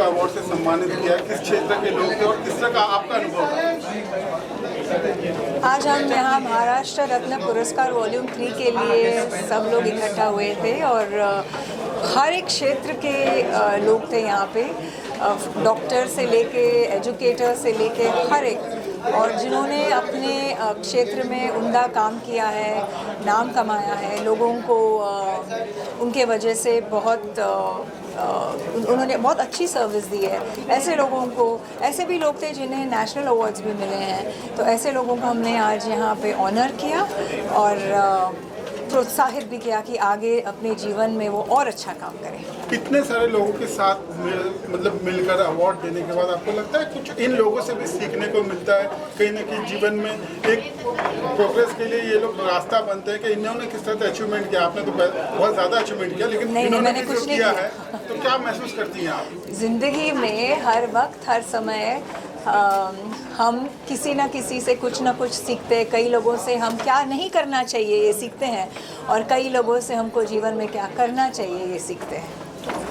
को अवार्ड से सम्मानित किया, किस क्षेत्र के लोग थे और किस तरह का आपका अनुभव था? आज हम यहाँ महाराष्ट्र रत्न पुरस्कार वॉल्यूम 3 के लिए सब लोग इकट्ठा हुए थे और हर एक क्षेत्र के लोग थे यहाँ पे, डॉक्टर से लेके एजुकेटर से लेके हर एक, और जिन्होंने अपने क्षेत्र में उम्दा काम किया है, नाम कमाया है, लोगों को उनके वजह से उन्होंने बहुत अच्छी सर्विस दी है। ऐसे लोगों को, ऐसे भी लोग थे जिन्हें नेशनल अवार्ड्स भी मिले हैं, तो ऐसे लोगों को हमने आज यहाँ पे ऑनर किया और प्रोत्साहित भी किया कि आगे अपने जीवन में वो और अच्छा काम करें। इतने सारे लोगों के साथ मिलकर अवार्ड देने के बाद आपको लगता है कुछ इन लोगों से भी सीखने को मिलता है, कहीं ना कहीं जीवन में एक प्रोग्रेस के लिए ये लोग रास्ता बनते हैं कि इन्होंने किस तरह से अचीवमेंट किया? आपने तो बहुत ज़्यादा अचीवमेंट किया, लेकिन मैंने कुछ नहीं किया है, तो क्या महसूस करती हैं आप? जिंदगी में हर वक्त हर समय हम किसी न किसी से कुछ ना कुछ सीखते हैं। कई लोगों से हम क्या नहीं करना चाहिए ये सीखते हैं, और कई लोगों से हमको जीवन में क्या करना चाहिए ये सीखते हैं।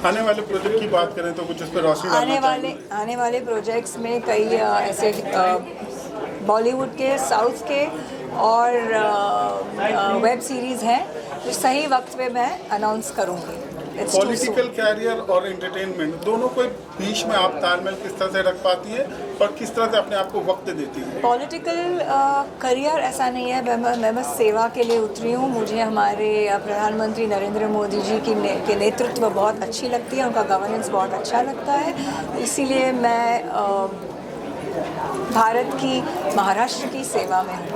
आने वाले प्रोजेक्ट की बात करें तो कुछ उस पर रोशनी आने वाले प्रोजेक्ट्स में कई ऐसे बॉलीवुड के, साउथ के और वेब सीरीज़ हैं जो सही वक्त पे मैं अनाउंस करूँगी। पॉलिटिकल कैरियर और एंटरटेनमेंट दोनों को बीच में आप तालमेल किस तरह से रख पाती है और किस तरह से अपने आप को वक्त देती है? पॉलिटिकल करियर ऐसा नहीं है, मैं बस सेवा के लिए उतरी हूँ। मुझे हमारे प्रधानमंत्री नरेंद्र मोदी जी के नेतृत्व बहुत अच्छी लगती है, उनका गवर्नेंस बहुत अच्छा लगता है, इसीलिए मैं भारत की, महाराष्ट्र की सेवा में हूँ।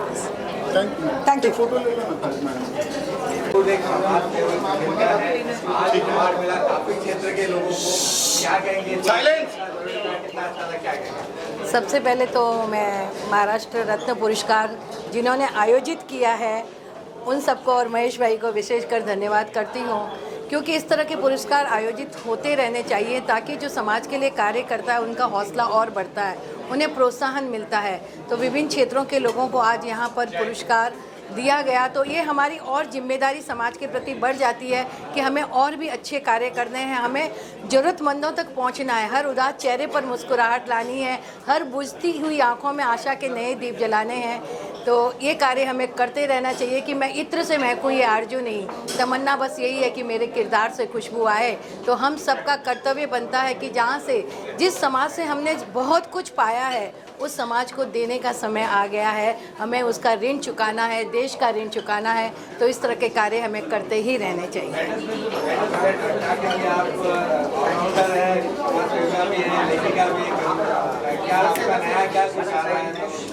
Thank you. फोटो ले लो। सबसे पहले तो मैं महाराष्ट्र रत्न पुरस्कार जिन्होंने आयोजित किया है उन सबको और महेश भाई को विशेषकर धन्यवाद करती हूँ, क्योंकि इस तरह के पुरस्कार आयोजित होते रहने चाहिए ताकि जो समाज के लिए कार्य करता है उनका हौसला और बढ़ता है, उन्हें प्रोत्साहन मिलता है। तो विभिन्न क्षेत्रों के लोगों को आज यहाँ पर पुरस्कार दिया गया, तो ये हमारी और जिम्मेदारी समाज के प्रति बढ़ जाती है कि हमें और भी अच्छे कार्य करने हैं, हमें ज़रूरतमंदों तक पहुंचना है, हर उदास चेहरे पर मुस्कुराहट लानी है, हर बुझती हुई आंखों में आशा के नए दीप जलाने हैं। तो ये कार्य हमें करते रहना चाहिए कि मैं इत्र से महकूँ ये आरज़ू नहीं, तमन्ना बस यही है कि मेरे किरदार से खुशबू आए। तो हम सबका कर्तव्य बनता है कि जहाँ से, जिस समाज से हमने बहुत कुछ पाया है, उस समाज को देने का समय आ गया है, हमें उसका ऋण चुकाना है, देश का ऋण चुकाना है। तो इस तरह के कार्य हमें करते ही रहने चाहिए।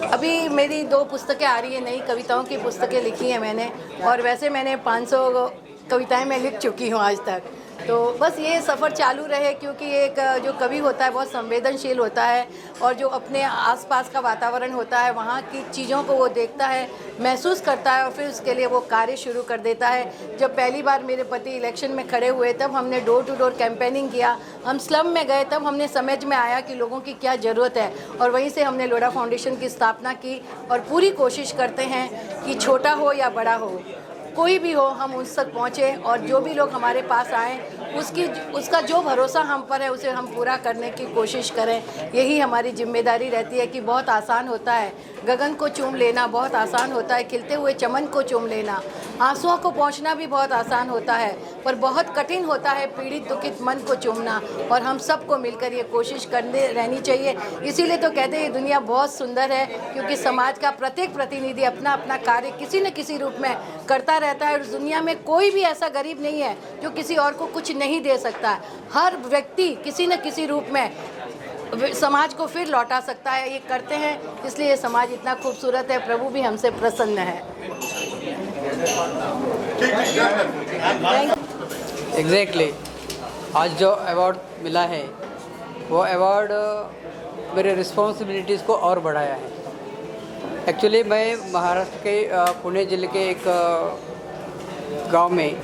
अभी मेरी 2 पुस्तकें आ रही है, नई कविताओं की पुस्तकें लिखी हैं मैंने, और वैसे मैंने 500 कविताएं मैं लिख चुकी हूँ आज तक। तो बस ये सफ़र चालू रहे, क्योंकि एक जो कवि होता है बहुत संवेदनशील होता है, और जो अपने आसपास का वातावरण होता है वहाँ की चीज़ों को वो देखता है, महसूस करता है, और फिर उसके लिए वो कार्य शुरू कर देता है। जब पहली बार मेरे पति इलेक्शन में खड़े हुए तब हमने डोर टू डोर कैंपेनिंग किया, हम स्लम में गए, तब हमने समझ में आया कि लोगों की क्या ज़रूरत है, और वहीं से हमने लोढ़ा फाउंडेशन की स्थापना की। और पूरी कोशिश करते हैं कि छोटा हो या बड़ा हो, कोई भी हो, हम उस तक पहुँचे, और जो भी लोग हमारे पास आएँ उसका जो भरोसा हम पर है उसे हम पूरा करने की कोशिश करें। यही हमारी जिम्मेदारी रहती है कि बहुत आसान होता है गगन को चूम लेना, बहुत आसान होता है खिलते हुए चमन को चूम लेना, आंसुओं को पहुंचना भी बहुत आसान होता है, पर बहुत कठिन होता है पीड़ित दुखित मन को चूमना। और हम सबको मिलकर ये कोशिश करने रहनी चाहिए। इसीलिए तो कहते हैं ये दुनिया बहुत सुंदर है, क्योंकि समाज का प्रत्येक प्रतिनिधि अपना अपना कार्य किसी न किसी रूप में करता रहता है। और दुनिया में कोई भी ऐसा गरीब नहीं है जो किसी और को कुछ नहीं दे सकता। हर व्यक्ति किसी न किसी रूप में समाज को फिर लौटा सकता है। ये करते हैं, इसलिए ये समाज इतना खूबसूरत है। प्रभु भी हमसे प्रसन्न है। एग्जैक्टली आज जो अवार्ड मिला है वो अवार्ड मेरे रिस्पॉन्सिबिलिटीज़ को और बढ़ाया है। एक्चुअली मैं महाराष्ट्र के पुणे ज़िले के एक गांव में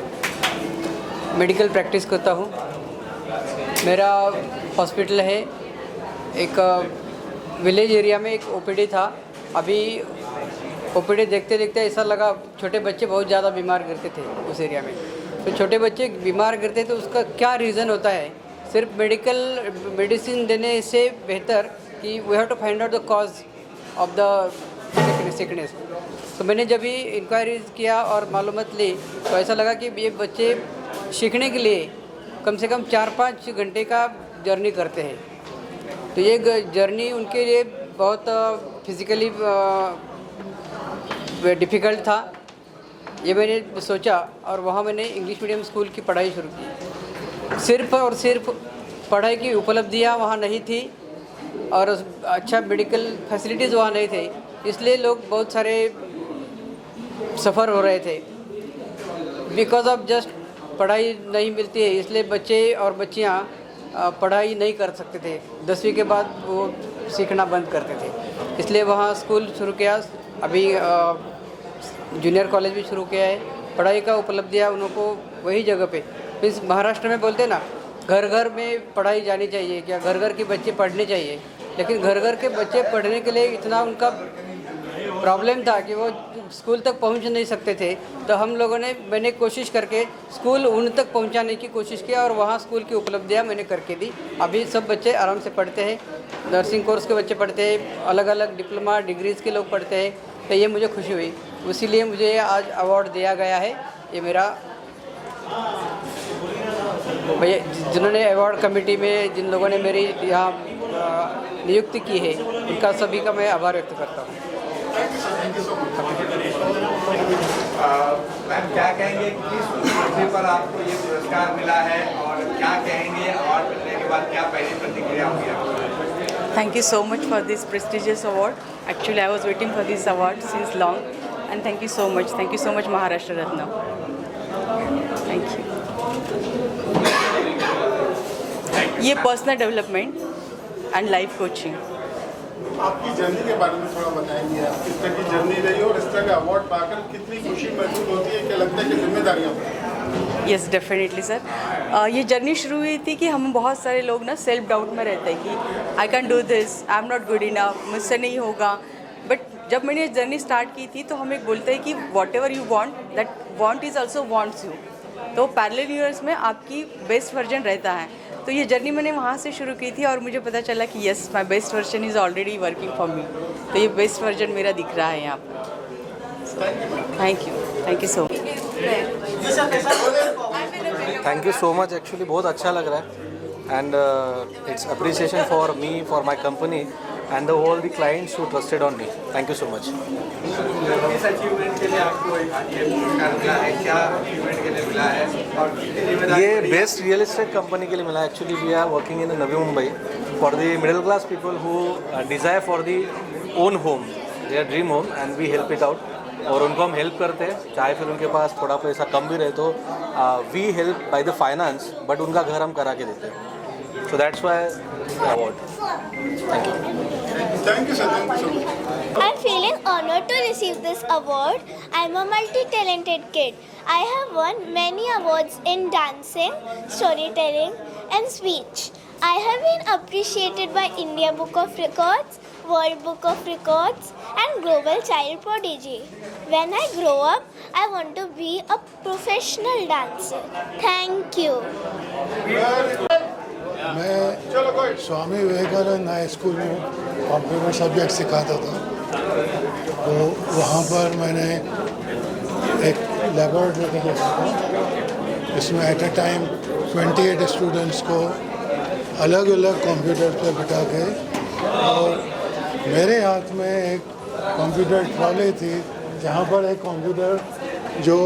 मेडिकल प्रैक्टिस करता हूँ। मेरा हॉस्पिटल है, एक विलेज एरिया में एक ओपीडी था। अभी ओपीडी देखते देखते ऐसा लगा छोटे बच्चे बहुत ज़्यादा बीमार करते थे उस एरिया में। तो छोटे बच्चे बीमार करते तो उसका क्या रीज़न होता है, सिर्फ मेडिसिन देने से बेहतर कि we have to find out the cause of the sickness. तो मैंने जब भी इंक्वायरी किया और मालूमात ली तो ऐसा लगा कि ये बच्चे सीखने के लिए कम से कम 4-5 घंटे का जर्नी करते हैं। तो ये जर्नी उनके लिए बहुत फिज़िकली डिफ़िकल्ट था। ये मैंने सोचा और वहाँ मैंने इंग्लिश मीडियम स्कूल की पढ़ाई शुरू की। सिर्फ और सिर्फ पढ़ाई की उपलब्धियाँ वहाँ नहीं थी और अच्छा मेडिकल फैसिलिटीज़ वहाँ नहीं थे, इसलिए लोग बहुत सारे सफ़र हो रहे थे। बिकॉज ऑफ जस्ट पढ़ाई नहीं मिलती है, इसलिए बच्चे और बच्चियाँ पढ़ाई नहीं कर सकते थे। 10वीं के बाद वो सीखना बंद करते थे, इसलिए वहाँ स्कूल शुरू किया। अभी जूनियर कॉलेज भी शुरू किया है। पढ़ाई का उपलब्धियाँ उनको वही जगह पे, मीन्स महाराष्ट्र में बोलते ना घर घर में पढ़ाई जानी चाहिए, क्या घर घर के बच्चे पढ़ने चाहिए, लेकिन घर घर के बच्चे पढ़ने के लिए इतना उनका प्रॉब्लम था कि वो स्कूल तक पहुंच नहीं सकते थे। तो हम लोगों ने मैंने कोशिश करके स्कूल उन तक पहुंचाने की कोशिश किया और वहाँ स्कूल की उपलब्धियाँ मैंने करके दी। अभी सब बच्चे आराम से पढ़ते हैं, नर्सिंग कोर्स के बच्चे पढ़ते हैं, अलग अलग डिप्लोमा डिग्रीज़ के लोग पढ़ते हैं। तो ये मुझे खुशी हुई, इसीलिए मुझे आज अवार्ड दिया गया है। ये मेरा भैया जिन्होंने अवार्ड कमेटी में जिन लोगों ने मेरी यहाँ नियुक्ति की है उनका सभी का मैं आभार व्यक्त करता हूँ। मैम क्या कहेंगे किस मुद्दे पर आपको ये पुरस्कार मिला है और क्या कहेंगे अवार्ड मिलने के बाद क्या पहली प्रतिक्रिया होगी आपकी? Thank you so much for this prestigious award. Actually, I was waiting for this award since long, and thank you so much. Thank you so much, Maharashtra Ratna. Thank you. ये personal development and life coaching. आपकी journey के बारे में थोड़ा बताएंगे, आप किस तरह की जर्नी रही और इस तरह का अवार्ड पाकर कितनी खुशी महसूस होती है, क्या लगता है कि जिम्मेदारियाँ? Yes definitely sir. ये जर्नी शुरू हुई थी कि हम बहुत सारे लोग ना सेल्फ डाउट में रहते हैं कि I can do this, I am not good enough, मुझसे नहीं होगा। बट जब मैंने ये जर्नी स्टार्ट की थी तो हम एक बोलते हैं कि what ever you want that want is also wants you. तो पैरेलल यूनिवर्स में आपकी बेस्ट वर्जन रहता है। तो ये जर्नी मैंने वहाँ से शुरू की थी और मुझे पता चला कि yes my best version is already working for me. तो ये बेस्ट वर्जन मेरा दिख रहा है यहाँ पर। Thank you so much. Thank you so much. Actually बहुत अच्छा लग रहा है and it's appreciation for me, for my company and all the clients who trusted on me. Thank you so much. किस अचीवमेंट के लिए आपको ये पुरस्कार मिला है, क्या अचीवमेंट के लिए मिला है और कितनी जिम्मेदारी? ये बेस्ट रियल एस्टेट कंपनी के लिए मिला है। Actually we are working in Navi Mumbai for the middle class people who desire for the own home, their dream home, and we help it out. और उनको हम हेल्प करते हैं, चाहे फिर उनके पास थोड़ा पैसा कम भी रहे तो we help by the finance, but उनका घर हम करा के देते हैं। So that's why award. Thank you. Thank you sir, thank you so much. I'm feeling honored to receive this award. I'm a multi-talented kid. I have won many awards in dancing, storytelling, and speech. I have been appreciated by India Book of Records, World Book of Records, and Global Child Prodigy. When I grow up, I want to be a professional dancer. Thank you. मैं Swami Vivekananda high school में computer subject सिखाता था। तो वहाँ पर मैंने एक laboratory देखा था, इसमें एट अ टाइम 28 स्टूडेंट्स को अलग अलग कंप्यूटर पर बिठा के, और मेरे हाथ में एक कंप्यूटर ट्रॉली थी जहाँ पर एक कंप्यूटर जो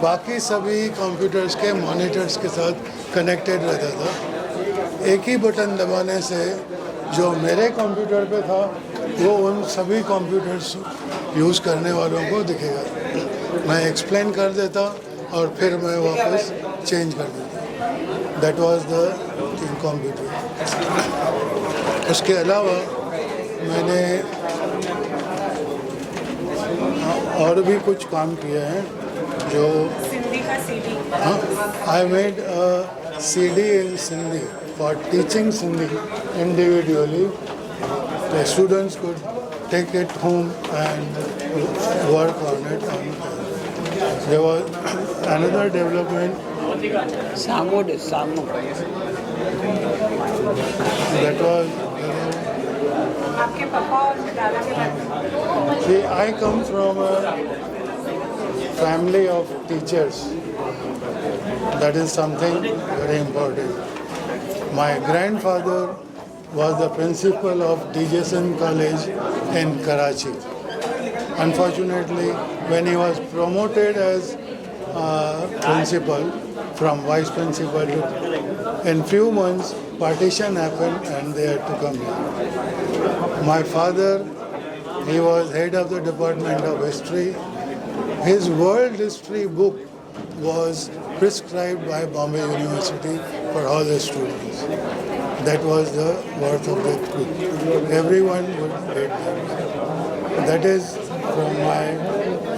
बाकी सभी कंप्यूटर्स के मॉनिटर्स के साथ कनेक्टेड रहता था। एक ही बटन दबाने से जो मेरे कंप्यूटर पे था वो उन सभी कंप्यूटर्स यूज़ करने वालों को दिखेगा। मैं एक्सप्लेन कर देता और फिर मैं वापस चेंज कर देता। That was the computer. उसके अलावा मैंने और भी कुछ काम किए हैं जो I made CD in Sindhi for teaching Sindhi individually. The students could take it home and work on it. And there was another development. That was. See, I come from a family of teachers. That is something very important. My grandfather was the principal of DJSN College in Karachi. Unfortunately, when he was promoted as principal, from vice principal to, in few months, partition happened and they had to come here. My father, he was head of the Department of History. His world history book was prescribed by Bombay University for all the students. That was the worth of that book. Everyone would read that. That is from my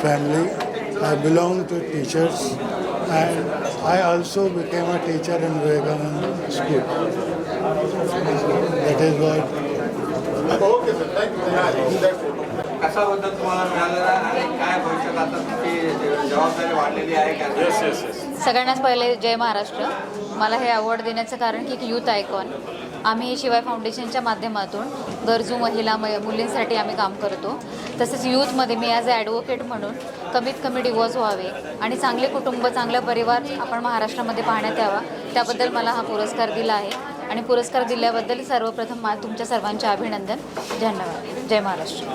family. I belong to teachers and I also became a teacher in Vivekananda School. That is what. Okay, sir. Thank you. कसा बदल तुम्हाला मिळालेला आणि काय भविष्यात आता तुमची जबाबदारी वाढलेली आहे का? सगळ्यांनाच पहिले जय महाराष्ट्र. मला हे अवॉर्ड देण्याचं कारण की यूथ आयकॉन आम्ही शिवाय फाउंडेशनच्या माध्यमातून गरजू महिला मुलींसाठी आम्ही काम करतो. तसेच यूथमध्ये मी ॲज अ ॲडव्होकेट म्हणून कमीत कमी डिवोर्स व्हावे आणि चांगले कुटुंब चांगला परिवार आपण महाराष्ट्रामध्ये पाहण्यात यावा त्याबद्दल मला हा पुरस्कार दिला आहे आणि पुरस्कार दिल्याबद्दल सर्वप्रथम तुमच्या सर्वांचे अभिनंदन. धन्यवाद. जय महाराष्ट्र.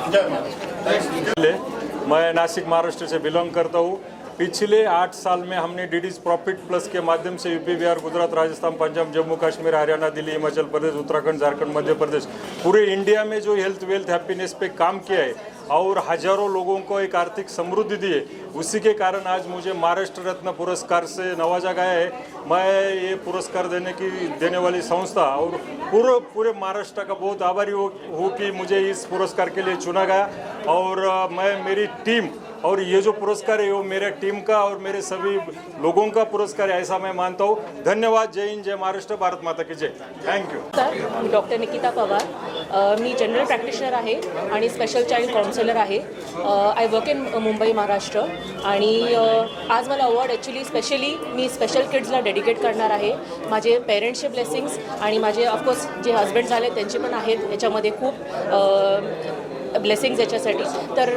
मैं नासिक महाराष्ट्र से बिलोंग करता हूँ. पिछले 8 साल में हमने डीडीज प्रॉफिट प्लस के माध्यम से यूपी बिहार गुजरात राजस्थान पंजाब जम्मू कश्मीर हरियाणा दिल्ली हिमाचल प्रदेश उत्तराखंड झारखंड मध्य प्रदेश पूरे इंडिया में जो हेल्थ वेल्थ हैप्पीनेस पे काम किया है और हजारों लोगों को एक आर्थिक समृद्धि दी है. उसी के कारण आज मुझे महाराष्ट्र रत्न पुरस्कार से नवाजा गया है. मैं ये पुरस्कार देने वाली संस्था और पूरे महाराष्ट्र का बहुत आभारी हूँ कि मुझे इस पुरस्कार के लिए चुना गया. और मैं मेरी टीम और ये जो पुरस्कार है वो मेरे टीम का और मेरे सभी लोगों का पुरस्कार है ऐसा मैं मानता हूँ. धन्यवाद. जय हिंद, जय महाराष्ट्र, भारत माता की जय. Thank you. Sir, doctor Nikita Pawar. मी जनरल प्रॅक्टिशनर आहे आणि स्पेशल चाइल्ड काउन्सिलर आहे. I work in Mumbai Maharashtra आणि आज मला अवॉर्ड ॲक्च्युली स्पेशली मी स्पेशल किड्सला डेडिकेट करणार आहे. माझे पेरेंट्सचे ब्लेसिंग्स आणि माझे ऑफकोर्स जे हजबंड झाले त्यांचे पण आहेत याच्यामध्ये खूप ब्लेसिंग्स याच्यासाठी. तर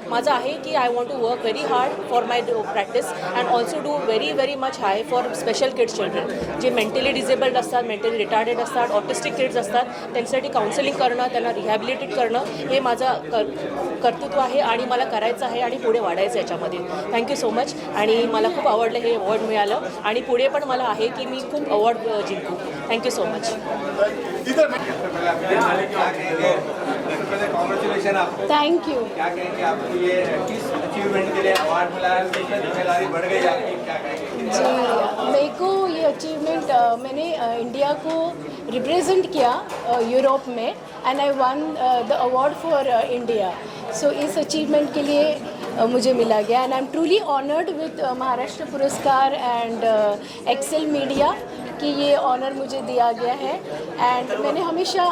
माझं आहे की I want to work very hard for my practice and also do very much high for special kids children जे मेंटली डिसेबल्ड असतात, मेंटली रिटार्डेड असतात, ऑटिस्टिक किड्स असतात. त्यांच्यासाठी काउन्सिलिंग करणं, त्यांना रिहॅबिलिटेट करणं हे माझं कर्तृत्व आहे आणि मला करायचं आहे आणि पुढे वाढायचं याच्यामध्ये. Thank you so much. आणि मला खूप आवडलं हे अवॉर्ड मिळालं आणि पुढे पण मला आहे की मी खूप अवॉर्ड जिंकू. Thank you so much. कॉन्ग्रेचुलेशन आपको. Thank you. क्या कहेंगे आपको ये किस अचीवमेंट के लिए अवार्ड मिला है? जिम्मेदारी बढ़ गई आपकी, क्या कहेंगे? जी, मेरे को ये अचीवमेंट मैंने इंडिया को रिप्रेजेंट किया यूरोप में and I won the award for India. So इस अचीवमेंट के लिए मुझे मिला गया and I am truly honoured with Maharashtra पुरस्कार एंड एक्सेल मीडिया कि ये ऑनर मुझे दिया गया है. एंड मैंने हमेशा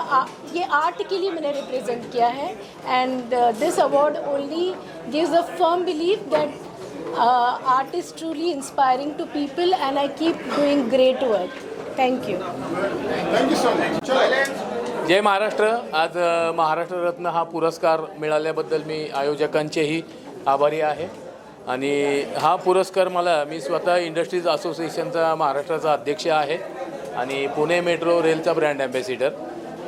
ये आर्ट के लिए मैंने रिप्रेजेंट किया है and this award only gives a firm believe that art is truly inspiring to people and I keep doing great work. Thank you. Thank you so much. जय महाराष्ट्र. आज महाराष्ट्र रत्न हा पुरस्कार मिळाल्याबद्दल मी आयोजकांचेही आभारी आहे. आणि हा पुरस्कार मी स्वतः इंडस्ट्रीज असोसिएशनचा महाराष्ट्राचा अध्यक्ष आहे आणि पुणे मेट्रो रेलचा ब्रँड ॲम्बॅसिडर.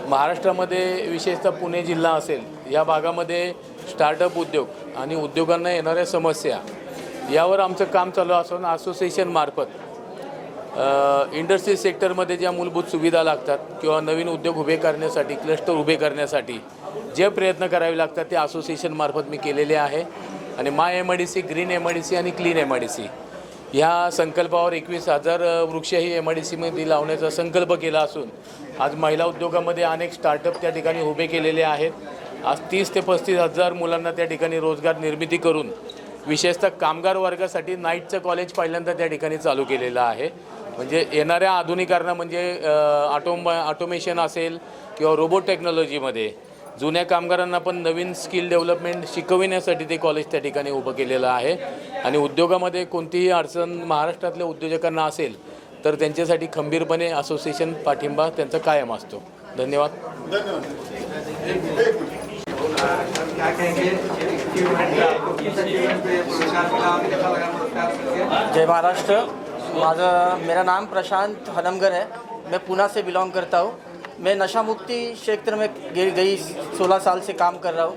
महाराष्ट्रामध्ये विशेषतः पुणे जिल्हा असेल या भागामध्ये स्टार्टअप उद्योग आणि उद्योगांना येणाऱ्या समस्या यावर आमचं काम चालू असून असोसिएशनमार्फत इंडस्ट्री सेक्टरमध्ये ज्या मूलभूत सुविधा लागतात किंवा नवीन उद्योग उभे करण्यासाठी क्लस्टर उभे करण्यासाठी जे प्रयत्न करावे लागतात ते असोसिएशनमार्फत मी केलेले आहे. आणि माय MIDC, ग्रीन MIDC आणि क्लीन MIDC ह्या संकल्पावर 21,000 वृक्षही MIDCमध्ये लावण्याचा संकल्प केला असून आज महिला उद्योगामध्ये अनेक स्टार्टअप त्या ठिकाणी उभे केलेले आहेत. आज 30 ते 35,000 मुलांना त्या ठिकाणी रोजगार निर्मिती करून विशेषतः कामगार वर्गासाठी नाईटचं कॉलेज पहिल्यांदा त्या ठिकाणी चालू केलेलं आहे. म्हणजे येणाऱ्या आधुनिकरणं म्हणजे ऑटोमेशन असेल किंवा रोबोट टेक्नॉलॉजीमध्ये जुन्या कामगारांना पण नवीन स्किल डेव्हलपमेंट शिकविण्यासाठी ते कॉलेज त्या ठिकाणी उभं केलेलं आहे. आणि उद्योगामध्ये कोणतीही अडचण महाराष्ट्रातल्या उद्योजकांना असेल तर त्यांच्यासाठी खंबीरपणे असोसिएशन पाठिंबा त्यांचा कायम असतो. धन्यवाद. क्या कहेंगे जय महाराष्ट्र. मेरा नाम प्रशांत हनमगर है. मैं पूना से बिलोंग करता हूँ. मैं नशा मुक्ति क्षेत्र में गई 16 साल से काम कर रहा हूँ.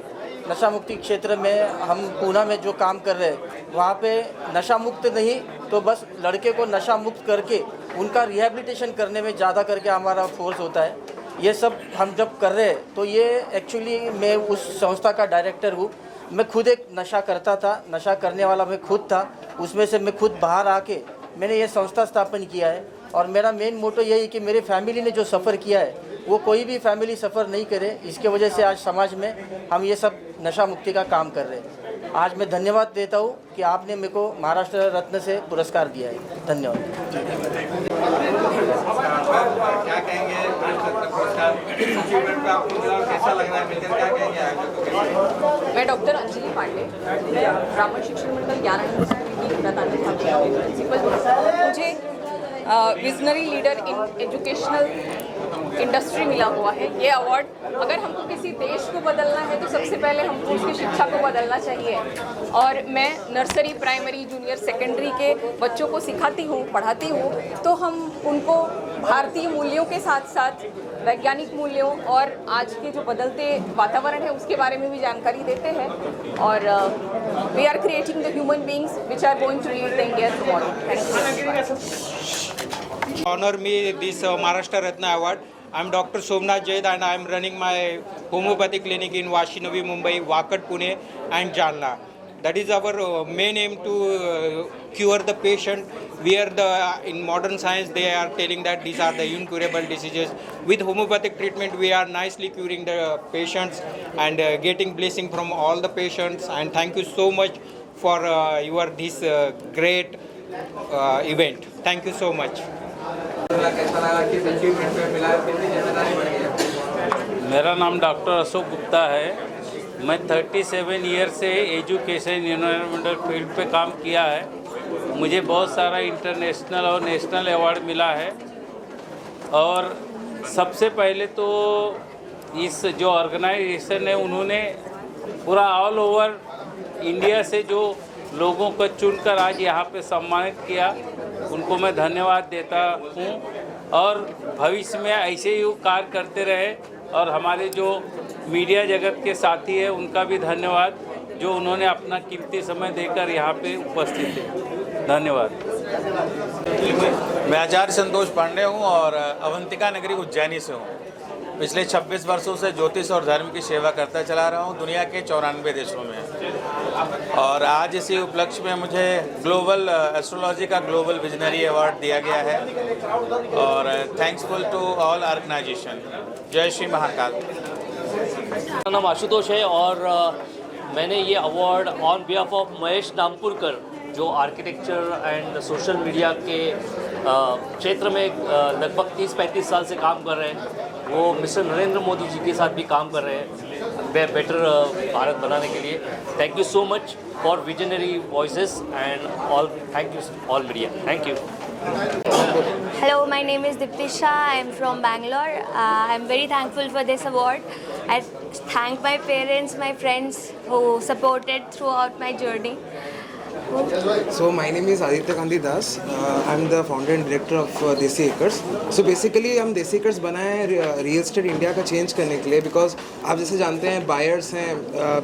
नशा मुक्ति क्षेत्र में हम पूना में जो काम कर रहे हैं वहाँ पे नशा मुक्त नहीं तो बस लड़के को नशा मुक्त करके उनका रिहैबिलिटेशन करने में ज़्यादा करके हमारा फोर्स होता है. ये सब हम जब कर रहे हैं तो ये एक्चुअली मैं उस संस्था का डायरेक्टर हूँ. मैं खुद एक नशा करता था, नशा करने वाला मैं खुद था. उसमें से मैं खुद बाहर आके मैंने ये संस्था स्थापन किया है. और मेरा मेन मोटो यही है कि मेरे फैमिली ने जो सफ़र किया है वो कोई भी फैमिली सफ़र नहीं करे. इसके वजह से आज समाज में हम ये सब नशा मुक्ति का काम कर रहे हैं. आज मैं धन्यवाद देता हूँ कि आपने मेरे को महाराष्ट्र रत्न से पुरस्कार दिया है. धन्यवाद. क्या कहेंगे कैसा लग रहा है मिलकर, क्या कहेंगे? मैं डॉक्टर अंजलि पांडे, मैं ब्राह्मण शिक्षण मंडल 11 की प्रिंसिपल. मुझे visionary leader in educational industry मिला हुआ है. ये अवार्ड अगर हमको किसी देश को बदलना है तो सबसे पहले हमको उसकी शिक्षा को बदलना चाहिए. और मैं नर्सरी, प्राइमरी, जूनियर, सेकेंडरी के बच्चों को सिखाती हूँ, पढ़ाती हूँ. तो हम उनको भारतीय मूल्यों के साथ साथ वैज्ञानिक मूल्यों और आज के जो बदलते वातावरण है उसके बारे में भी जानकारी देते हैं. और we are creating the human beings which are going to lead the India tomorrow. Thank you. Honor me this Maharashtra Ratna Award. I am Dr. Somnath Jaid and I am running my homeopathy clinic in Vashi Navi Mumbai, Wakat, Pune and Jalna. That is our main aim to cure the patient. Where in modern science they are telling that these are the incurable diseases. With homeopathic treatment we are nicely curing the patients and getting blessing from all the patients. And thank you so much for your this great event. Thank you so much. मेरा नाम doctor Ashok Gupta है. मैं 37 year से education environmental field पे काम किया है. मुझे बहुत सारा इंटरनेशनल और नेशनल अवार्ड मिला है. और सबसे पहले तो इस जो ऑर्गेनाइजेशन है उन्होंने पूरा ऑल ओवर इंडिया से जो लोगों को चुनकर आज यहाँ पे सम्मानित किया, उनको मैं धन्यवाद देता हूँ. और भविष्य में ऐसे ही कार्य करते रहे. और हमारे जो मीडिया जगत के साथी हैं उनका भी धन्यवाद जो उन्होंने अपना कीमती समय देकर यहाँ पे उपस्थित थे. धन्यवाद. मैं आचार्य संतोष पांडे हूँ और अवंतिका नगरी उज्जैनी से हूँ. पिछले 26 वर्षों से ज्योतिष और धर्म की सेवा करता चला रहा हूँ दुनिया के 94 देशों में. और आज इसी उपलक्ष्य में मुझे ग्लोबल एस्ट्रोलॉजी का ग्लोबल विजनरी अवार्ड दिया गया है. और थैंक्सफुल टू ऑल ऑर्गेनाइजेशन. जय श्री महाकाल. मेरा नाम आशुतोष है और मैंने ये award on behalf of Mahesh Nampurkar जो आर्किटेक्चर एंड सोशल मीडिया के क्षेत्र में लगभग 30-35 साल से काम कर रहे हैं. वो मिस्टर नरेंद्र मोदी जी के साथ भी काम कर रहे हैं बेटर भारत बनाने के लिए. Thank you so much for visionary voices and all. Thank you all media. Thank you. Hello, my name is Diptisha. I am from Bangalore. I am very thankful for this award. I thank my parents, my friends who supported throughout my journey. So my name is Aditya Gandhi Das. I'm the founder and director of Desi Acres. So basically हम देसी एक्र्स बनाए हैं real estate India का change करने के लिए. Because आप जैसे जानते हैं बायर्स हैं,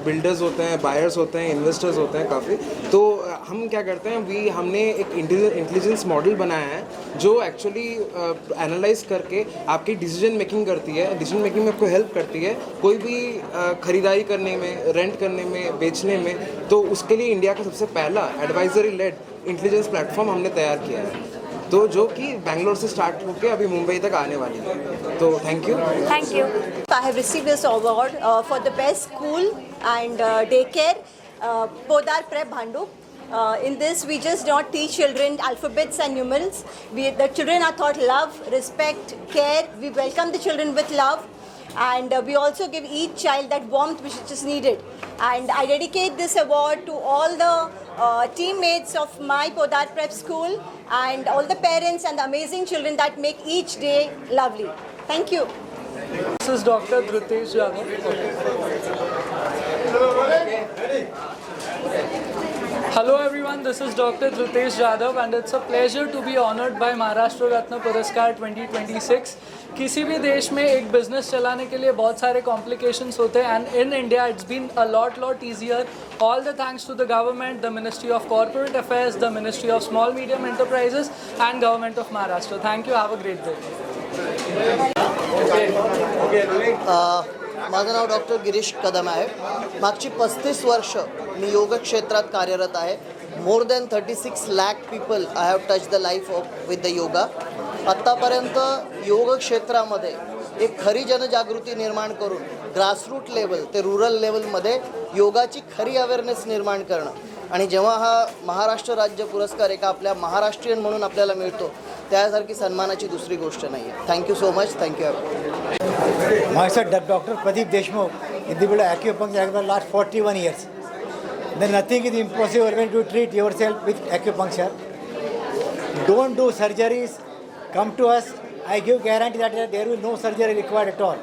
बिल्डर्स होते हैं, बायर्स होते हैं, इन्वेस्टर्स होते हैं काफ़ी. तो हम क्या करते हैं, हमने एक इंटेलिजेंस मॉडल बनाया है जो एक्चुअली एनालाइज करके आपकी डिसीजन मेकिंग करती है. डिसीजन मेकिंग में आपको हेल्प करती है कोई भी ख़रीदारी करने में, रेंट करने में, बेचने में. तो उसके लिए इंडिया का सबसे पहला एडवाइजरी लेड इंटेलिजेंस प्लेटफॉर्म हमने तैयार किया है. तो जो कि बैंगलोर से स्टार्ट होकर अभी मुंबई तक आने वाली है. तो thank you. Thank you. I have received this award for the best school and day care, Podar Prep Bhandup. In this, we just not teach children alphabets and numerals. The children are taught love, respect, care. We welcome the children with love. And we also give each child that warmth which is needed. And I dedicate this award to all the teammates of my Podar Prep School, and all the parents and the amazing children that make each day lovely. Thank you. This is Dr. Dhritesh Jadhav. Hello everyone, this is Dr. Dhritesh Jadhav and it's a pleasure to be honored by Maharashtra Ratna Puraskar 2026. किसी भी देश में एक business चलाने के लिए बहुत सारे कॉम्प्लिकेशंस होते हैं, and in India it's been a lot easier. All the thanks to the government, the Ministry of Corporate Affairs, the Ministry of Small Medium Enterprises and Government of Maharashtra. Thank you. Have a great day. माझं नाव doctor Girish कदम आहे. मागची 35 वर्ष मी योग क्षेत्रात कार्यरत आहे. More than 36 lakh people I have touch the life of with the yoga. आत्तापर्यंत योग क्षेत्रामध्ये एक खरी जनजागृती निर्माण करून ग्रासरूट लेवल ते रुरल लेवलमध्ये योगाची खरी अवेअरनेस निर्माण करणं, आणि जेव्हा हा महाराष्ट्र राज्य पुरस्कार एका आपल्या महाराष्ट्रीयन म्हणून आपल्याला मिळतो, त्यासारखी सन्मानाची दुसरी गोष्ट नाही आहे. Thank you so much. Thank you. Myself, Dr. Pradeep Deshmukh, in the field of acupuncture for the last 41 years. Then nothing is impossible when you treat yourself with acupuncture. Don't do surgeries. Come to us. I give guarantee that there will be no surgery required at all.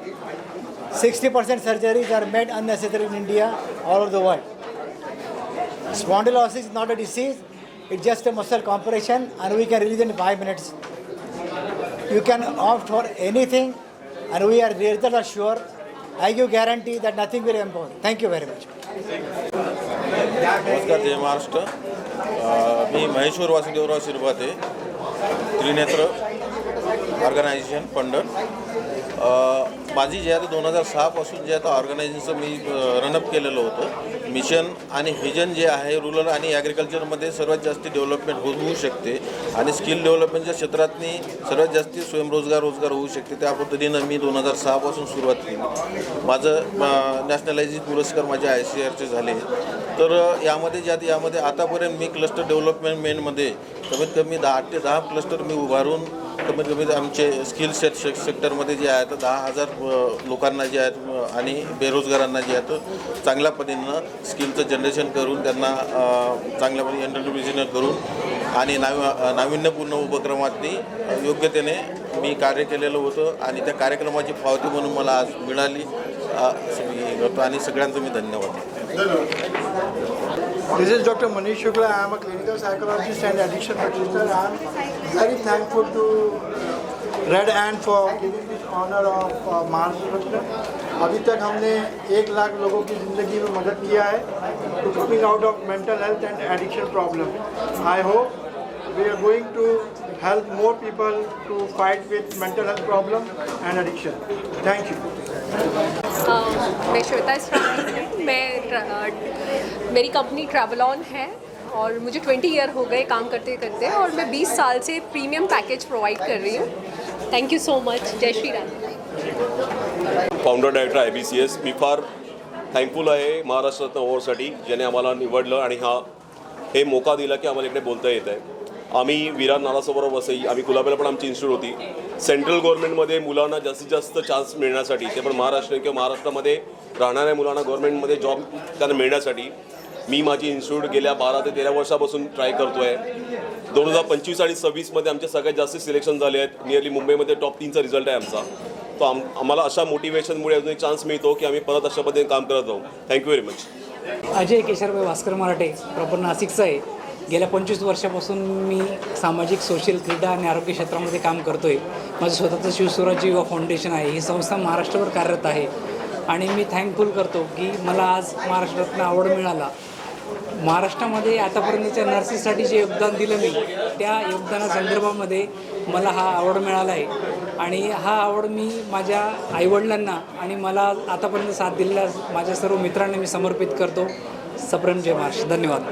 60% surgeries are made unnecessary in India, all over the world. Spondylosis is not a disease. It's just a muscle compression, and we can release it in 5 minutes. You can opt for anything. And we are result assured. I give guarantee that nothing will impose. Thank you very much. नमस्कार, जय महाराष्ट्र. मी Maheshwar Vasudevrao Shirbhate, Trinetra organisation पंढर. माझी जे आहे 2006 पासून जे आता ऑर्गनायझेशनचं मी run up केलेलं होतं. Mission आणि vision जे आहे रुरल आणि ॲग्रिकल्चरमध्ये सर्वात जास्त डेव्हलपमेंट होऊ शकते आणि स्किल डेव्हलपमेंटच्या क्षेत्रातनी सर्वात जास्त स्वयंरोजगार होऊ शकते. त्या पद्धतीनं मी 2006 पासून सुरुवात केली. माझं नॅशनलायझेशन पुरस्कार माझे ICARचे झाले. तर यामध्ये आतापर्यंत मी क्लस्टर डेव्हलपमेंटमध्ये कमीत कमी 8 ते 10 क्लस्टर मी उभारून कमीत कमी आमचे स्किल सेक्टरमध्ये जे आहेत 10,000 लोकांना जे आहेत आणि बेरोजगारांना जे आहेत चांगल्या पद्धतीनं स्किलचं जनरेशन करून त्यांना चांगल्या पद्धतीने एंटरप्रिन्योरशिप करून आणि नाविन्यपूर्ण उपक्रमातनी योग्यतेने मी कार्य केलेलं होतं आणि त्या कार्यक्रमाची पावती म्हणून मला आज मिळाली. असं मी करतो आणि सगळ्यांचं मी धन्यवाद. This is Dr. Manish Shukla. I am a clinical psychologist and addiction practitioner. I am very thankful to Red Ant for giving this honor of Maharashtra. अभी तक हमने 1 लाख लोगों की ज़िंदगी में मदद किया है to coming out of mental health and addiction problem. I hope we are going to help more people to fight with mental health problem and addiction. Thank you. मैं श्वेता इस्रानी, मेरी कंपनी ट्रैवलॉन है और मुझे 20 ईयर हो गए काम करते करते, और मैं 20 साल से प्रीमियम पैकेज प्रोवाइड कर रही हूँ. Thank you so much. जय Shri Ram. Founder director IBCS. मी फार थँकफुल आहे महाराष्ट्र रत्न अवॉर्डसाठी, ज्याने आम्हाला निवडलं आणि हे मोका दिला की आम्हाला इकडे बोलता येत आहे. आम्ही विरार नालासोबत वसई, आम्ही कुलाब्याला पण आमची इन्स्टिट्यूट होती. सेंट्रल गव्हर्नमेंटमध्ये मुलांना जास्तीत जास्त चान्स मिळण्यासाठी, ते पण महाराष्ट्र किंवा महाराष्ट्रामध्ये राहणाऱ्या मुलांना गव्हर्नमेंटमध्ये जॉब त्यांना मिळण्यासाठी मी माझी इन्स्टिट्यूट गेल्या 12 ते 13 वर्षापासून ट्राय करतो आहे. 2025 आणि 26मध्ये आमचे सगळ्यात जास्त सिलेक्शन झाले आहेत. नियरली मुंबईमध्ये टॉप 3चा रिझल्ट आहे आमचा. तो आम्हाला अशा मोटिवेशनमुळे अजून एक चान्स मिळतो की आम्ही परत अशा पद्धतीने काम करत राहू. Thank you very much. Ajay Kesharbhai Bhaskar Marathe, proper नाशिकचा आहे. गेल्या 25 वर्षापासून मी सामाजिक, सोशल, क्रीडा आणि आरोग्य क्षेत्रामध्ये काम करतो आहे. माझं स्वतःचं शिवस्वराज्य युवा फाउंडेशन आहे. ही संस्था महाराष्ट्रभर कार्यरत आहे आणि मी थँकफुल करतो की मला आज महाराष्ट्र रत्न अवॉर्ड मिळाला. महाराष्ट्रामध्ये आतापर्यंतच्या नर्सेससाठी जे योगदान दिलं मी, त्या योगदानासंदर्भामध्ये मला हा अवॉर्ड मिळाला आहे आणि हा अवॉर्ड मी माझ्या आईवडिलांना आणि मला आतापर्यंत साथ दिलेल्या माझ्या सर्व मित्रांना मी समर्पित करतो. सप्रेम जय महाराष्ट्र. धन्यवाद.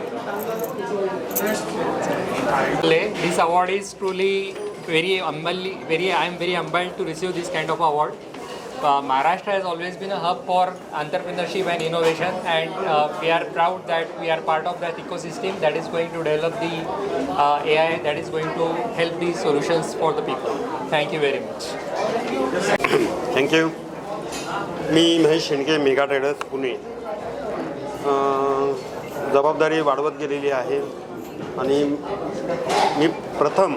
This award is truly I am very humbled to receive this kind of award. Maharashtra has always been a hub for entrepreneurship and innovation, and we are proud that we are part of that ecosystem that is going to develop the AI that is going to help these solutions for the people. Thank you very much. Thank you. मी Mahesh Shendke, mega traders Pune. जबाबदारी वाढवत गेलेली आहे आणि मी प्रथम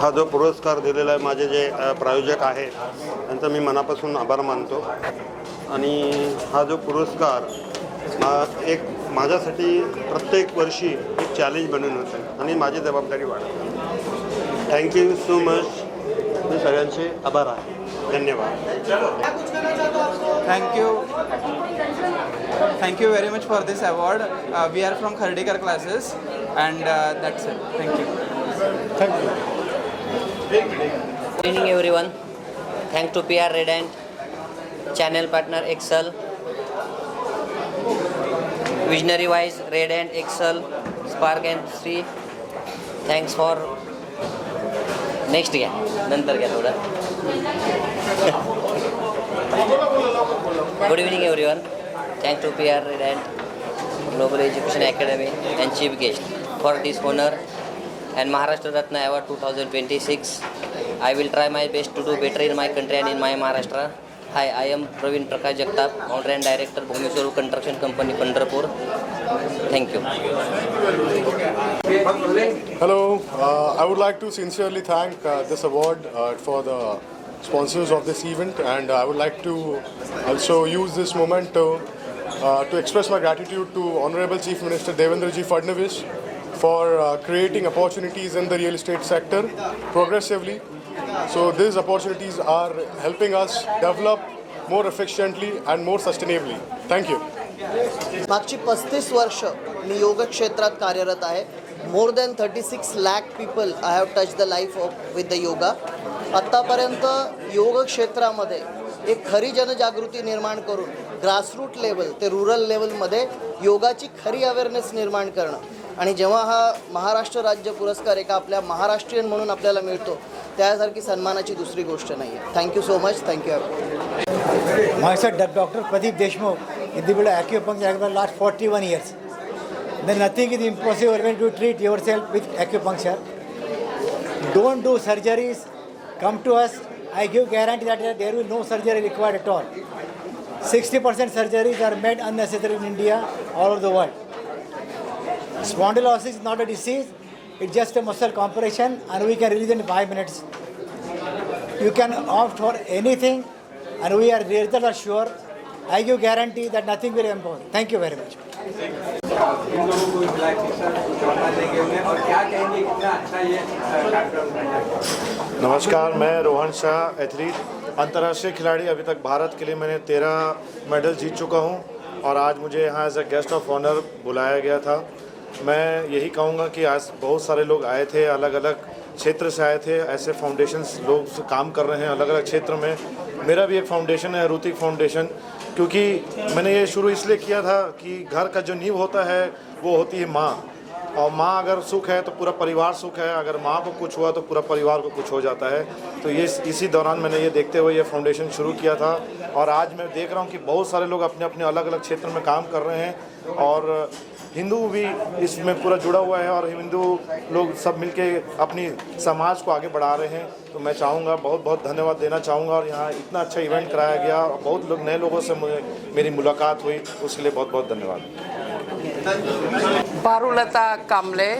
हा जो पुरस्कार दिलेला आहे माझे जे प्रायोजक आहेत त्यांचा मी मनापासून आभार मानतो आणि हा जो पुरस्कार एक माझ्यासाठी प्रत्येक वर्षी एक चॅलेंज बनून होतं आणि माझी जबाबदारी वाढते. Thank you so much. मी सगळ्यांचे आभार आहे. धन्यवाद. Thank you very much for this award. We are from Khardekar classes and that's it. Thank you. Good evening everyone. Thanks to PR Redent, channel partner Excel, Visionary Wise, Redent, Excel, Spark and Sri. Thanks for next घ्या नंतर घ्या थोडं. Good evening everyone. Thanks to PR Redent, Global Education Academy and Chief Guest for this honor and Maharashtra Ratna Award 2026. I will try my best to do better in my country and in my Maharashtra. Hi, I am Praveen Prakash Jagtap, owner and director Bhumishwarup Construction Company, Pandharpur. Thank you. Hello, I would like to sincerely thank this award for the sponsors of this event, and I would like to also use this moment to express my gratitude to Honorable Chief Minister Devendra Ji Fadnavis for creating opportunities in the real estate sector progressively. So these opportunities are helping us develop more efficiently and more sustainably. Thank you. मागची 35 वर्ष मी योग क्षेत्रात कार्यरत आहे. More than 36 lakh people I have touch the life of with the yoga. आत्तापर्यंत योग क्षेत्रामध्ये एक खरी जनजागृती निर्माण करून ग्रासरूट लेवल ते रुरल लेवलमध्ये योगाची खरी अवेअरनेस निर्माण करणं आणि जेव्हा हा महाराष्ट्र राज्य पुरस्कार एका आपल्या महाराष्ट्रीयन म्हणून आपल्याला मिळतो त्यासारखी सन्मानाची दुसरी गोष्ट नाही आहे. Thank you so much. Thank you. Myself, Dr. Pradeep Deshmukh, in the acupuncture for the last 41 years. Then nothing is impossible when you treat yourself with acupuncture. Don't do surgeries. Come to us. I give guarantee that there will be no surgery required at all. 60% surgeries are made unnecessary in India, all over the world. Spondylosis is not a disease. It's just a muscle compression and we can release in 5 minutes. You can opt for anything and we are results are sure. I give guarantee that nothing will impose. Thank you very much. इन लोगों को मिला कि sir चौथा देंगे उन्हें और क्या कहेंगे कितना अच्छा ये कार्यक्रम रहा है. नमस्कार, मैं रोहन शाह, एथलीट, अंतर्राष्ट्रीय खिलाड़ी. अभी तक भारत के लिए मैंने 13 मेडल जीत चुका हूं और आज मुझे यहाँ as a guest of honour बुलाया गया था. मैं यही कहूँगा कि आज बहुत सारे लोग आए थे, अलग अलग क्षेत्र से आए थे. ऐसे फाउंडेशंस लोग काम कर रहे हैं अलग अलग क्षेत्र में. मेरा भी एक फाउंडेशन है, ऋतिक फाउंडेशन, क्योंकि मैंने ये शुरू इसलिए किया था कि घर का जो नींव होता है वो होती है माँ, और माँ अगर सुख है तो पूरा परिवार सुख है. अगर माँ को कुछ हुआ तो पूरा परिवार को कुछ हो जाता है. तो ये इसी दौरान मैंने ये देखते हुए ये फाउंडेशन शुरू किया था और आज मैं देख रहा हूँ कि बहुत सारे लोग अपने अपने अलग अलग क्षेत्र में काम कर रहे हैं और हिंदू भी इसमें पूरा जुड़ा हुआ है और हिंदू लोग सब मिलके अपनी समाज को आगे बढ़ा रहे हैं. तो मैं चाहूँगा, बहुत बहुत धन्यवाद देना चाहूँगा. और यहाँ इतना अच्छा इवेंट कराया गया और बहुत लोग नए लोगों से मेरी मुलाकात हुई, उसके लिए बहुत बहुत धन्यवाद. पारुलता कामले.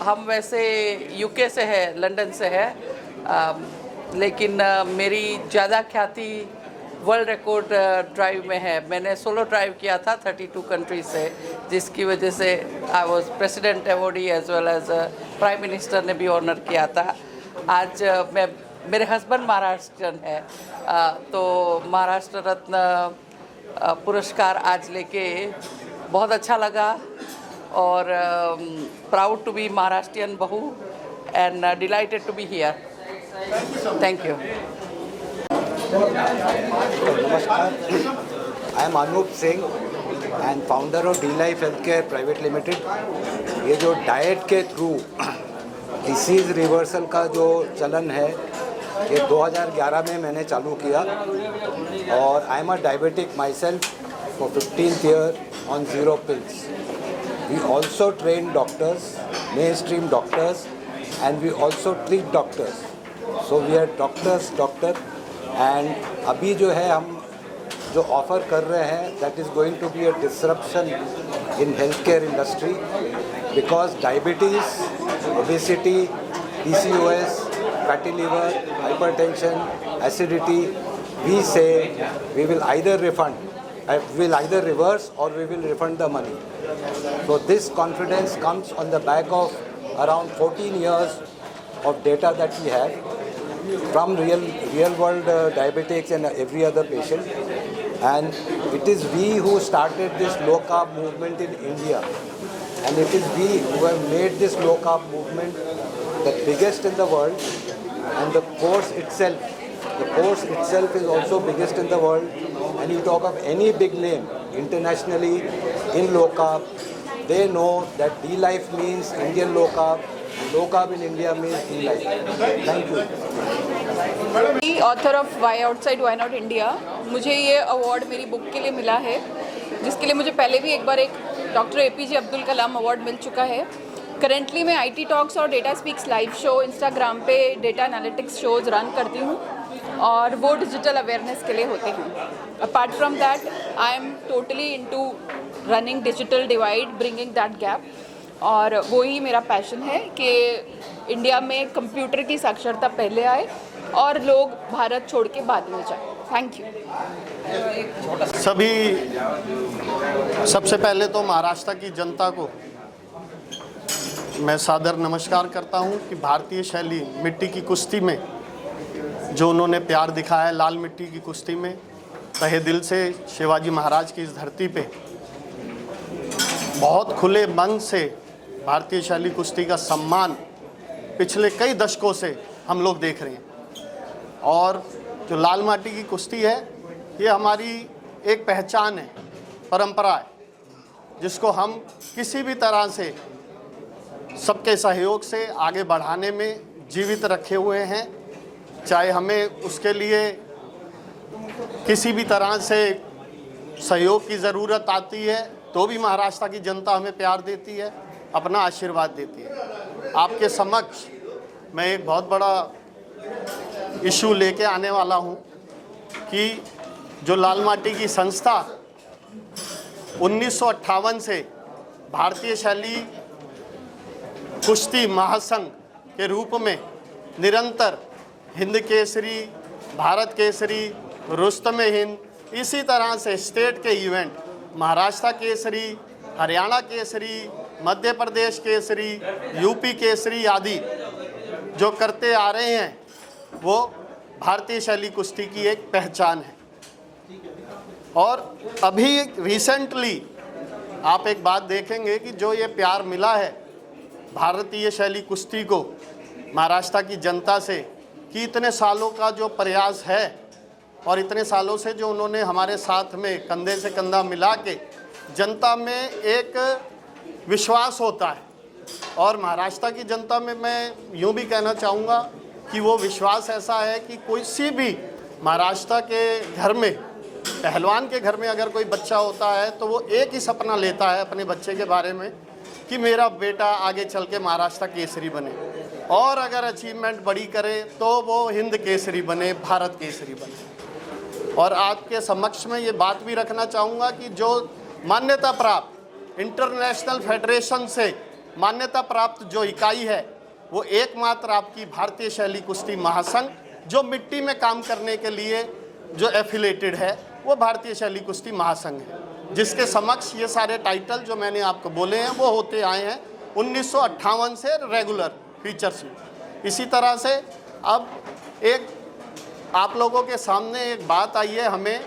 हम वैसे यूके से है, लंदन से है, लेकिन मेरी ज़्यादा ख्याति वर्ल्ड रिकॉर्ड ड्राइव में है. मैंने सोलो ड्राइव किया था 32 कंट्री से, जिसकी वजह से I was president awardee as well as prime minister ने भी ऑनर किया था. आज मेरे हस्बैंड महाराष्ट्रन है, तो महाराष्ट्र रत्न पुरस्कार आज लेके बहुत अच्छा लगा और प्राउड टू बी महाराष्ट्रियन बहू and delighted to be here. Thank you. नमस्कार, I am Anoop Singh and founder of the life health care private limited. ये जो डाइट के थ्रू डिसीज़ रिवर्सल का जो चलन है ये 2011 में मैंने चालू किया और I am a diabetic my self for 15th year on 0 pills. We also train doctors, mainstream doctors, and we also treat doctors. So we are doctor. And अभी जो है हम जो ऑफर कर रहे हैं that is going to be a disruption in health care industry because diabetes, obesity, PCOS, fatty liver, hypertension, acidity, we say we will either reverse or we will refund the money. So this confidence comes on the back of around 14 years of data that we have from real world diabetics and every other patient. And it is we who started this low carb movement in India. And it is we who have made this low carb movement the biggest in the world. And the course itself is also biggest in the world. And you talk of any big name internationally in low carb, they know that D-Life means Indian low carb in India means D-Life. Thank you. Author of why outside why not India, मुझे ये award मेरी book के लिए मिला है, जिसके लिए मुझे पहले भी एक बार एक doctor APJ Abdul Kalam award मिल चुका है। करेंटली मैं IT टॉक्स और data speaks live show Instagram पे डेटा एनालिटिक्स शोज़ रन करती हूँ और वो डिजिटल अवेयरनेस के लिए होते हैं। Apart from that I am totally into running digital divide, bringing that gap, और वही मेरा पैशन है कि इंडिया में कंप्यूटर की साक्षरता पहले आए और लोग भारत छोड़ के बाद में जाए। Thank you. सबसे पहले तो महाराष्ट्र की जनता को मैं सादर नमस्कार करता हूं कि भारतीय शैली मिट्टी की कुश्ती में जो उन्होंने प्यार दिखाया है, लाल मिट्टी की कुश्ती में तहे दिल से शिवाजी महाराज की इस धरती पे बहुत खुले मन से भारतीय शैली कुश्ती का सम्मान पिछले कई दशकों से हम लोग देख रहे हैं। और जो लाल माटी की कुश्ती है ये हमारी एक पहचान है, परंपरा है, जिसको हम किसी भी तरह से सबके सहयोग से आगे बढ़ाने में जीवित रखे हुए हैं। चाहे हमें उसके लिए किसी भी तरह से सहयोग की ज़रूरत आती है तो भी महाराष्ट्र की जनता हमें प्यार देती है, अपना आशीर्वाद देती है। आपके समक्ष मैं एक बहुत बड़ा इशू लेके आने वाला हूं कि जो लाल माटी की संस्था 1958 से भारतीय शैली कुश्ती महासंघ के रूप में निरंतर हिंद केसरी, भारत केसरी, रुस्तमे हिंद, इसी तरह से स्टेट के इवेंट महाराष्ट्र केसरी, हरियाणा केसरी, मध्य प्रदेश केसरी, यूपी केसरी आदि जो करते आ रहे हैं वो भारतीय शैली कुश्ती की एक पहचान है। और अभी रिसेंटली आप एक बात देखेंगे कि जो ये प्यार मिला है भारतीय शैली कुश्ती को महाराष्ट्र की जनता से, कि इतने सालों का जो प्रयास है और इतने सालों से जो उन्होंने हमारे साथ में कंधे से कंधा मिला के जनता में एक विश्वास होता है। और महाराष्ट्र की जनता में मैं यूँ भी कहना चाहूँगा कि वो विश्वास ऐसा है कि किसी भी महाराष्ट्र के घर में, पहलवान के घर में अगर कोई बच्चा होता है तो वो एक ही सपना लेता है अपने बच्चे के बारे में कि मेरा बेटा आगे चल के महाराष्ट्र केसरी बने, और अगर अचीवमेंट बड़ी करे तो वो हिंद केसरी बने, भारत केसरी बने। और आपके समक्ष में ये बात भी रखना चाहूँगा कि जो मान्यता प्राप्त इंटरनेशनल फेडरेशन से मान्यता प्राप्त जो इकाई है वो एकमात्र आपकी भारतीय शैली कुश्ती महासंघ, जो मिट्टी में काम करने के लिए जो एफिलेटेड है वो भारतीय शैली कुश्ती महासंघ है, जिसके समक्ष ये सारे टाइटल जो मैंने आपको बोले हैं वो होते आए हैं 1958 से रेगुलर फीचर्स में। इसी तरह से अब एक आप लोगों के सामने एक बात आई है हमें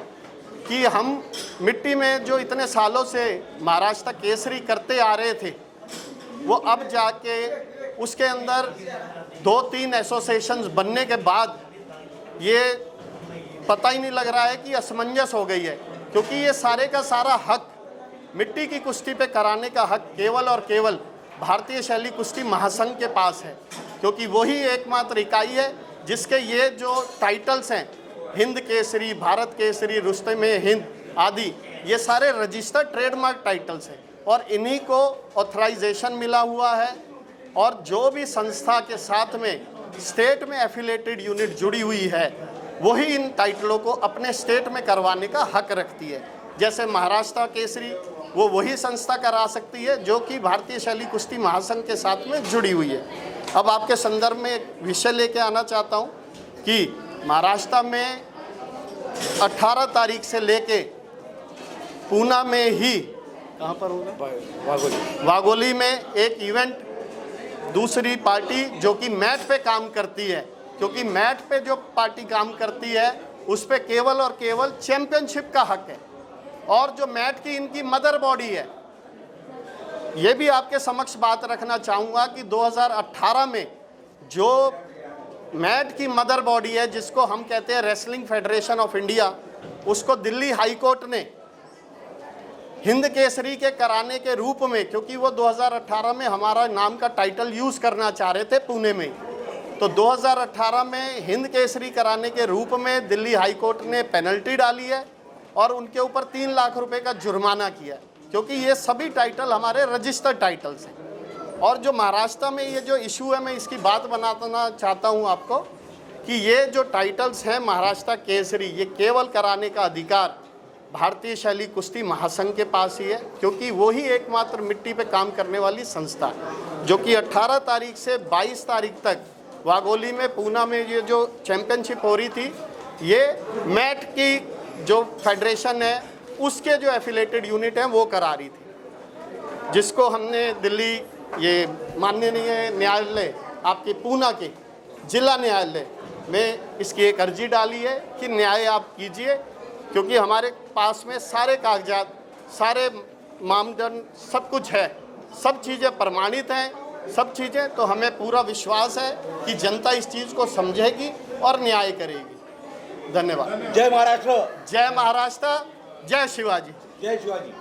कि हम मिट्टी में जो इतने सालों से महाराष्ट्र केसरी करते आ रहे थे वो अब जाके उसके अंदर 2-3 एसोसिएशंस बनने के बाद ये पता ही नहीं लग रहा है कि असमंजस हो गई है, क्योंकि ये सारे का सारा हक मिट्टी की कुश्ती पे कराने का हक केवल और केवल भारतीय शैली कुश्ती महासंघ के पास है, क्योंकि वही एकमात्र इकाई है जिसके ये जो टाइटल्स हैं हिंद केसरी, भारत केसरी, रुस्तमे हिंद आदि, ये सारे रजिस्टर्ड ट्रेडमार्क टाइटल्स हैं और इन्हीं को ऑथराइजेशन मिला हुआ है। और जो भी संस्था के साथ में स्टेट में एफिलेटेड यूनिट जुड़ी हुई है वही इन टाइटलों को अपने स्टेट में करवाने का हक रखती है। जैसे महाराष्ट्र केसरी वो वही संस्था करा सकती है जो कि भारतीय शैली कुश्ती महासंघ के साथ में जुड़ी हुई है। अब आपके संदर्भ में एक विषय लेके आना चाहता हूँ कि महाराष्ट्र में 18 तारीख से लेके पूना में ही, कहाँ पर होगा, वाघोली में एक इवेंट, दूसरी पार्टी जो कि मैट पे काम करती है, क्योंकि मैट पे जो पार्टी काम करती है उस पे केवल और केवल चैंपियनशिप का हक है। और जो मैट की इनकी मदर बॉडी है, ये भी आपके समक्ष बात रखना चाहूँगा कि 2018 में जो मैट की मदर बॉडी है, जिसको हम कहते हैं रेसलिंग फेडरेशन ऑफ इंडिया, उसको दिल्ली हाई कोर्ट ने हिंद केसरी के कराने के रूप में, क्योंकि वो 2018 में हमारा नाम का टाइटल यूज़ करना चाह रहे थे पुणे में, तो 2018 में हिंद केसरी कराने के रूप में दिल्ली हाई कोर्ट ने पेनल्टी डाली है और उनके ऊपर 3 लाख रुपए का जुर्माना किया है, क्योंकि ये सभी टाइटल हमारे रजिस्टर्ड टाइटल्स हैं। और जो महाराष्ट्र में ये जो इशू है, मैं इसकी बात बनाना चाहता हूँ आपको कि ये जो टाइटल्स हैं महाराष्ट्र केसरी, ये केवल कराने का अधिकार भारतीय शैली कुश्ती महासंघ के पास ही है, क्योंकि वो ही एकमात्र मिट्टी पे काम करने वाली संस्था है जो कि 18 तारीख से 22 तारीख तक वाघोली में, पूना में ये जो चैंपियनशिप हो रही थी, ये मैट की जो फेडरेशन है उसके जो एफिलेटेड यूनिट हैं वो करा रही थी, जिसको हमने दिल्ली ये माननीय न्यायालय आपके पूना के जिला न्यायालय में इसकी एक अर्जी डाली है कि न्याय आप कीजिए, क्योंकि हमारे पास में सारे कागजात, सारे मानदंड, सब कुछ है, सब चीज़ें प्रमाणित हैं, सब चीज़ें, तो हमें पूरा विश्वास है कि जनता इस चीज़ को समझेगी और न्याय करेगी। धन्यवाद। जय महाराष्ट्र, जय महाराष्ट्र, जय शिवाजी, जय शिवाजी।